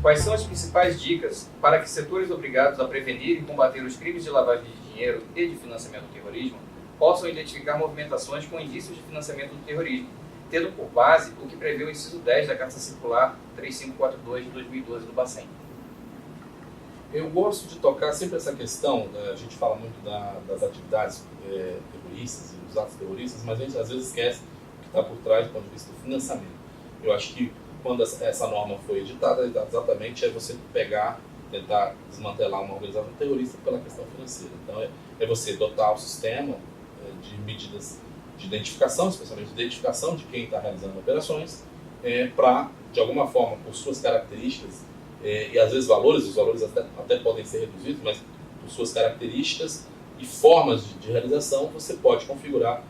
Quais são as principais dicas para que setores obrigados a prevenir e combater os crimes de lavagem de dinheiro e de financiamento do terrorismo possam identificar movimentações com indícios de financiamento do terrorismo, tendo por base o que prevê o inciso 10 da Carta Circular 3542 de 2012 do Bacen? Eu gosto de tocar sempre essa questão, a gente fala muito das atividades terroristas e dos atos terroristas, mas a gente às vezes esquece o que está por trás do ponto de vista do financiamento. Eu acho que quando essa norma foi editada, exatamente é você tentar desmantelar uma organização terrorista pela questão financeira. Então é você dotar o sistema de medidas de identificação, especialmente de identificação de quem está realizando operações, para, de alguma forma, por suas características, e às vezes os valores até podem ser reduzidos, mas por suas características e formas de realização, você pode configurar,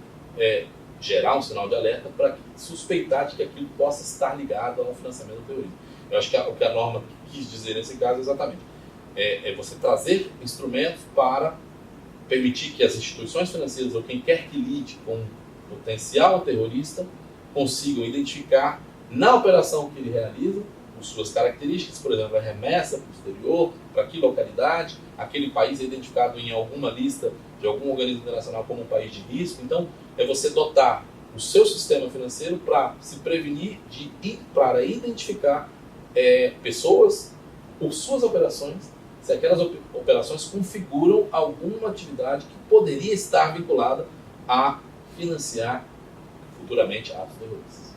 gerar um sinal de alerta para suspeitar de que aquilo possa estar ligado ao financiamento do terrorismo. Eu acho que o que a norma quis dizer nesse caso exatamente é você trazer instrumentos para permitir que as instituições financeiras ou quem quer que lide com um potencial terrorista consigam identificar na operação que ele realiza as suas características, por exemplo, a remessa para o exterior, para que localidade, aquele país é identificado em alguma lista de algum organismo internacional como um país de risco. Então, é você dotar o seu sistema financeiro para se prevenir para identificar pessoas por suas operações, se aquelas operações configuram alguma atividade que poderia estar vinculada a financiar futuramente atos terroristas.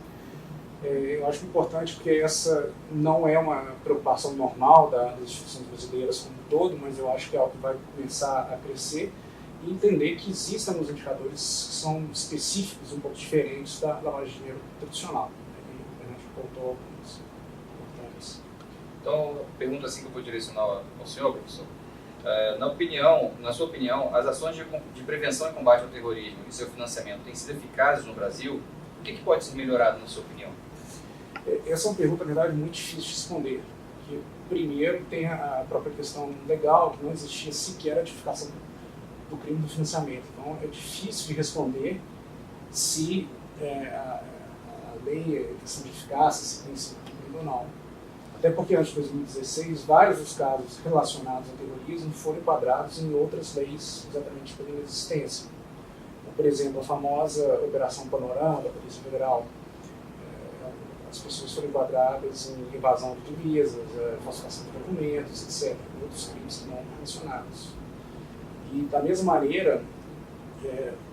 Eu acho importante porque essa não é uma preocupação normal das instituições brasileiras como um todo, mas eu acho que é algo que vai começar a crescer e entender que existem alguns indicadores que são específicos, um pouco diferentes da lavagem de dinheiro tradicional. A gente voltou alguns importantes. Então, pergunta assim que eu vou direcionar ao senhor, professor. Na sua opinião, as ações de prevenção e combate ao terrorismo e seu financiamento têm sido eficazes no Brasil? O que pode ser melhorado, na sua opinião? Essa é uma pergunta, na verdade, muito difícil de responder. Porque, primeiro, tem a própria questão legal, que não existia sequer a tipificação do crime do financiamento. Então, é difícil de responder se a lei é questão de eficácia, se tem sido cumprida ou não. Até porque, antes de 2016, vários dos casos relacionados ao terrorismo foram enquadrados em outras leis exatamente pela inexistência. Então, por exemplo, a famosa Operação Panorama da Polícia Federal. As pessoas foram enquadradas em evasão de divisas, falsificação de documentos, etc. Outros crimes que não relacionados. E, da mesma maneira,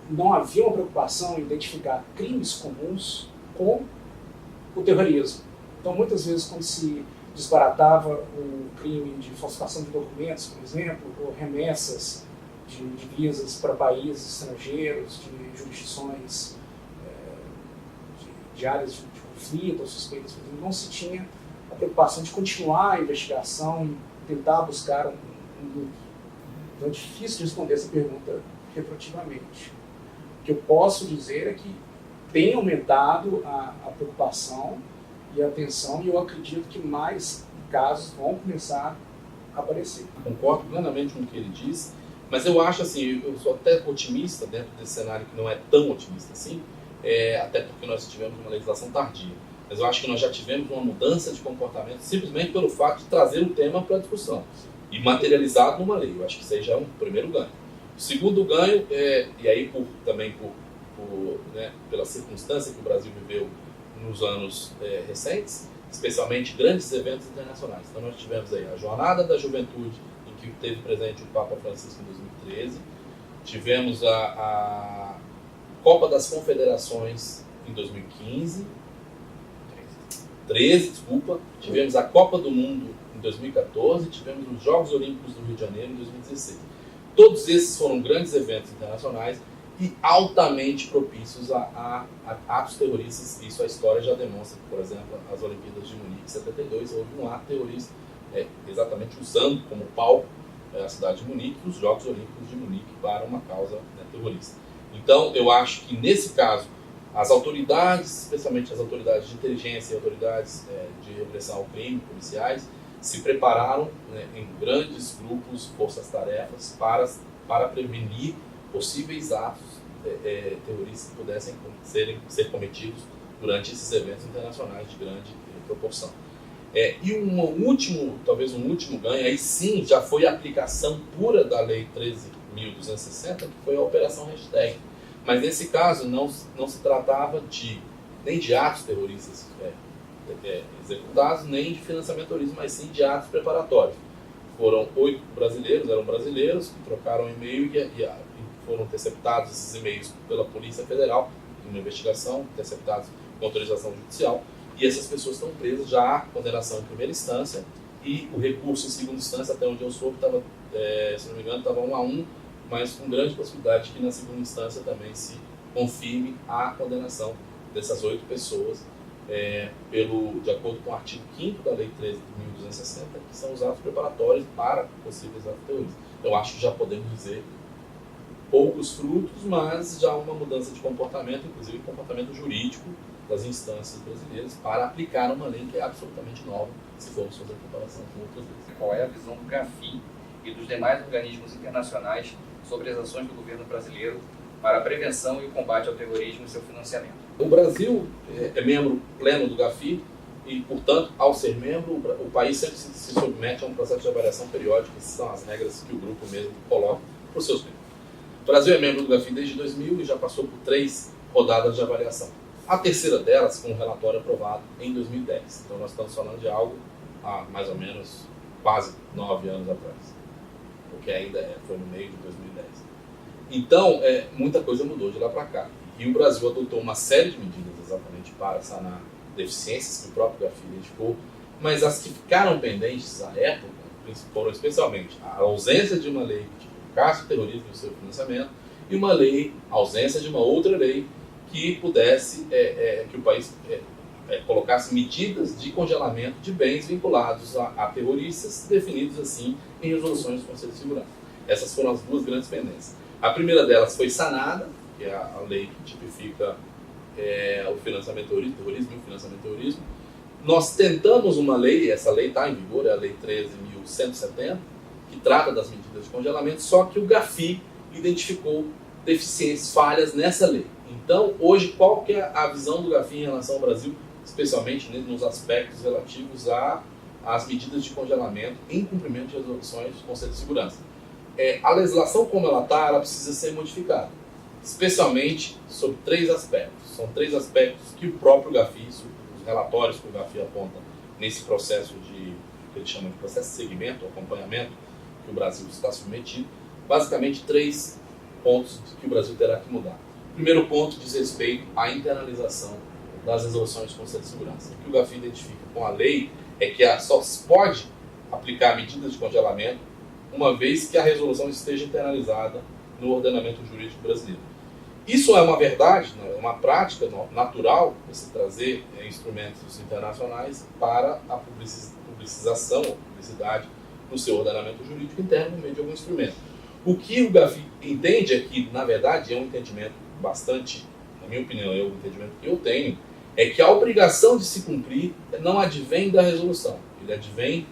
não havia uma preocupação em identificar crimes comuns com o terrorismo. Então, muitas vezes, quando se desbaratava o crime de falsificação de documentos, por exemplo, ou remessas de divisas para países estrangeiros, de jurisdições de áreas de conflito ou suspeitas, não se tinha a preocupação de continuar a investigação, tentar buscar um grupo. Então é difícil de responder essa pergunta retroativamente. O que eu posso dizer é que tem aumentado a preocupação e a atenção, e eu acredito que mais casos vão começar a aparecer. Concordo plenamente com o que ele diz, mas eu acho assim, eu sou até otimista dentro desse cenário que não é tão otimista assim, até porque nós tivemos uma legislação tardia. Mas eu acho que nós já tivemos uma mudança de comportamento simplesmente pelo fato de trazer o tema para a discussão e materializado numa lei. Eu acho que isso aí já é um primeiro ganho. O segundo ganho, e aí pela circunstância que o Brasil viveu nos anos recentes, especialmente grandes eventos internacionais. Então nós tivemos aí a Jornada da Juventude, em que teve presente o Papa Francisco em 2013, tivemos a Copa das Confederações em 2015, tivemos a Copa do Mundo em 2014, tivemos os Jogos Olímpicos do Rio de Janeiro em 2016. Todos esses foram grandes eventos internacionais e altamente propícios a atos terroristas. Isso a história já demonstra. Por exemplo, as Olimpíadas de Munique em 72, houve um ato terrorista, exatamente usando como palco a cidade de Munique, os Jogos Olímpicos de Munique, para uma causa terrorista. Então, eu acho que nesse caso, as autoridades, especialmente as autoridades de inteligência e autoridades de repressão ao crime, policiais, se prepararam em grandes grupos, forças-tarefas, para prevenir possíveis atos terroristas que pudessem ser cometidos durante esses eventos internacionais de grande proporção. E talvez um último ganho, aí sim já foi a aplicação pura da Lei 13.260, que foi a Operação Hashtag. Mas nesse caso não se tratava nem de atos terroristas executados, nem de financiamento terrorismo, mas sim de atos preparatórios. Foram 8 brasileiros que trocaram e-mail e foram interceptados esses e-mails pela Polícia Federal, em uma investigação, interceptados com autorização judicial, e essas pessoas estão presas, já há condenação em primeira instância, e o recurso em segunda instância, até onde eu soube, estava, se não me engano, estava 1-1, mas com grande possibilidade que na segunda instância também se confirme a condenação dessas 8 pessoas, de acordo com o artigo 5º da Lei 13.260, que são os atos preparatórios para possíveis atos terroristas. Eu acho que já podemos dizer poucos frutos, mas já uma mudança de comportamento, inclusive comportamento jurídico das instâncias brasileiras, para aplicar uma lei que é absolutamente nova, se formos fazer comparação com outras leis. Qual é a visão do GAFI e dos demais organismos internacionais sobre as ações do governo brasileiro para a prevenção e o combate ao terrorismo e seu financiamento? O Brasil é membro pleno do GAFI e, portanto, ao ser membro, o país sempre se submete a um processo de avaliação periódica, que são as regras que o grupo mesmo coloca para os seus membros. O Brasil é membro do GAFI desde 2000 e já passou por 3 rodadas de avaliação. A terceira delas com um relatório aprovado em 2010. Então nós estamos falando de algo há mais ou menos quase 9 anos atrás, porque ainda foi no meio de 2010. Então, muita coisa mudou de lá para cá. E o Brasil adotou uma série de medidas exatamente para sanar deficiências que o próprio GAFI identificou, mas as que ficaram pendentes à época foram especialmente a ausência de uma lei que tipificasse o terrorismo e o seu financiamento e a ausência de uma outra lei que pudesse, que o país colocasse medidas de congelamento de bens vinculados a terroristas, definidos assim em resoluções do Conselho de Segurança. Essas foram as 2 grandes pendências. A primeira delas foi sanada, que é a lei que tipifica o financiamento do terrorismo e o financiamento do terrorismo. Nós tentamos uma lei, essa lei está em vigor, é a Lei 13.170, que trata das medidas de congelamento, só que o GAFI identificou deficiências, falhas nessa lei. Então, hoje, qual que é a visão do GAFI em relação ao Brasil, especialmente nos aspectos relativos às medidas de congelamento em cumprimento de resoluções do Conselho de Segurança? A legislação como ela está, ela precisa ser modificada, especialmente sobre 3 aspectos. São 3 aspectos que o próprio GAFI, os relatórios que o GAFI aponta nesse processo que ele chama de processo de segmento, acompanhamento, que o Brasil está submetido, basicamente 3 pontos que o Brasil terá que mudar. O primeiro ponto diz respeito à internalização das resoluções do Conselho de Segurança. O que o GAFI identifica com a lei é que só se pode aplicar medidas de congelamento uma vez que a resolução esteja internalizada no ordenamento jurídico brasileiro. Isso é uma verdade, é uma prática natural você trazer instrumentos internacionais para a publicização ou publicidade no seu ordenamento jurídico interno por meio de algum instrumento. O que o GAFI entende é que, na verdade, é um entendimento bastante, na minha opinião, é o entendimento que eu tenho, é que a obrigação de se cumprir não advém da resolução, ele advém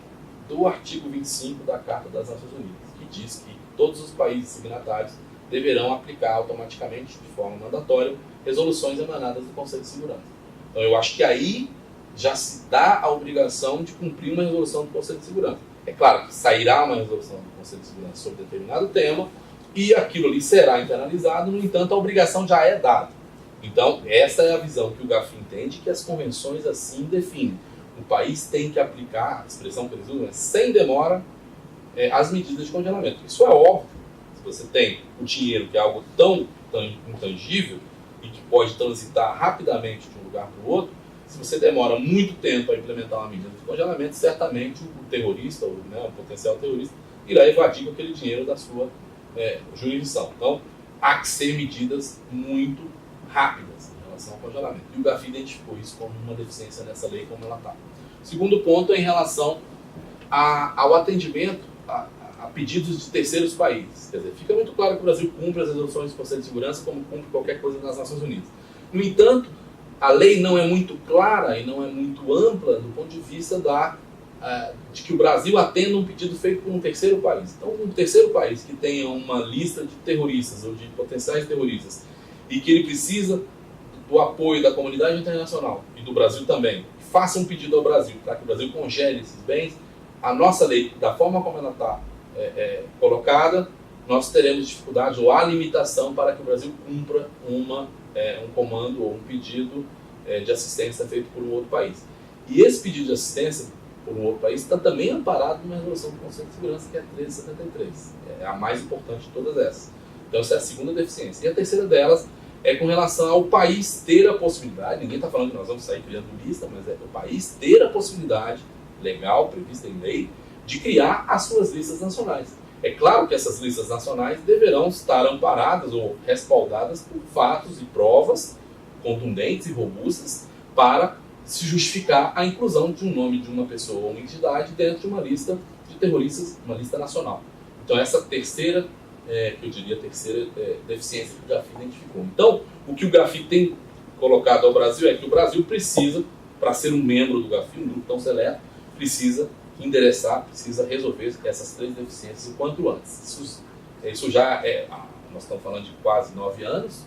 do artigo 25 da Carta das Nações Unidas, que diz que todos os países signatários deverão aplicar automaticamente, de forma mandatória, resoluções emanadas do Conselho de Segurança. Então eu acho que aí já se dá a obrigação de cumprir uma resolução do Conselho de Segurança. É claro que sairá uma resolução do Conselho de Segurança sobre determinado tema e aquilo ali será internalizado, no entanto a obrigação já é dada. Então essa é a visão que o GAFI entende, que as convenções assim definem. O país tem que aplicar, a expressão que eles usam é sem demora, as medidas de congelamento. Isso é óbvio. Se você tem o dinheiro, que é algo tão intangível e que pode transitar rapidamente de um lugar para o outro, se você demora muito tempo a implementar uma medida de congelamento, certamente o terrorista, o potencial terrorista, irá evadir com aquele dinheiro da sua jurisdição. Então, há que ser medidas muito rápidas em relação ao congelamento. E o GAFI identificou isso como uma deficiência nessa lei, como ela está. O segundo ponto é em relação ao atendimento a pedidos de terceiros países. Quer dizer, fica muito claro que o Brasil cumpre as resoluções do Conselho de Segurança como cumpre qualquer coisa nas Nações Unidas. No entanto, a lei não é muito clara e não é muito ampla do ponto de vista de que o Brasil atenda um pedido feito por um terceiro país. Então, um terceiro país que tenha uma lista de terroristas ou de potenciais terroristas e que ele precisa do apoio da comunidade internacional e do Brasil também, faça um pedido ao Brasil para que o Brasil congele esses bens, a nossa lei, da forma como ela está colocada, nós teremos dificuldade ou há limitação para que o Brasil cumpra um comando ou um pedido de assistência feito por um outro país. E esse pedido de assistência por um outro país está também amparado numa resolução do Conselho de Segurança, que é a 1373. É a mais importante de todas essas. Então essa é a segunda deficiência. E a terceira delas é com relação ao país ter a possibilidade, ninguém está falando que nós vamos sair criando lista, mas é o país ter a possibilidade legal, prevista em lei, de criar as suas listas nacionais. É claro que essas listas nacionais deverão estar amparadas ou respaldadas por fatos e provas contundentes e robustas para se justificar a inclusão de um nome de uma pessoa ou uma entidade dentro de uma lista de terroristas, uma lista nacional. Então essa terceira, que eu diria terceira deficiência que o GAFI identificou. Então, o que o GAFI tem colocado ao Brasil é que o Brasil precisa, para ser um membro do GAFI, um grupo tão seleto, precisa endereçar, precisa resolver essas 3 deficiências o quanto antes. Isso já nós estamos falando de quase 9 anos,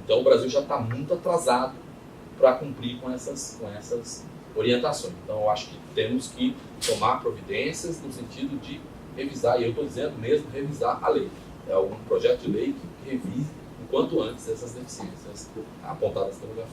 então o Brasil já está muito atrasado para cumprir com essas orientações. Então eu acho que temos que tomar providências no sentido de revisar, e eu estou dizendo mesmo revisar a lei. É um projeto de lei que revise o quanto antes essas deficiências apontadas pelo GAFI.